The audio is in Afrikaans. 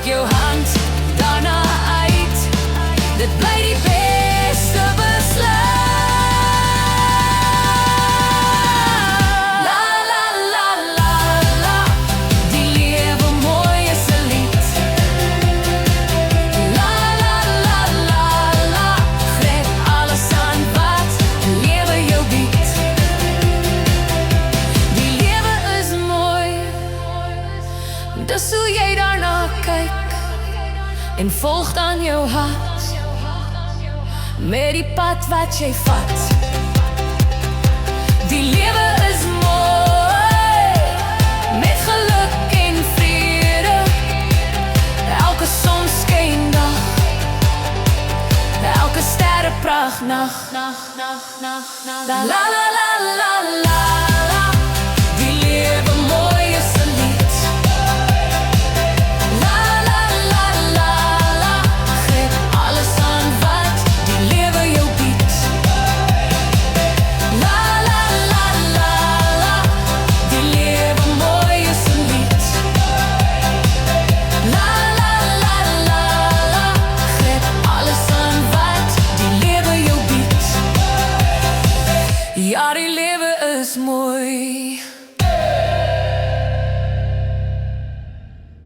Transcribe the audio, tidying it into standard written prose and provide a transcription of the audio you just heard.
Steek jou hand daarna uit. Dit bly die beste besluit. La la la la la, die lewe mooi is 'n lied. La la la la la, gryp alles aan wat die lewe jou bied. Die lewe is mooi, dis hoe jy daarna kyk en volg dan jou hart met die pad wat jy vat. Die lewe is mooi, met geluk en vrede. Elke sonskyndag, elke sterrepracht nag. La la la la la.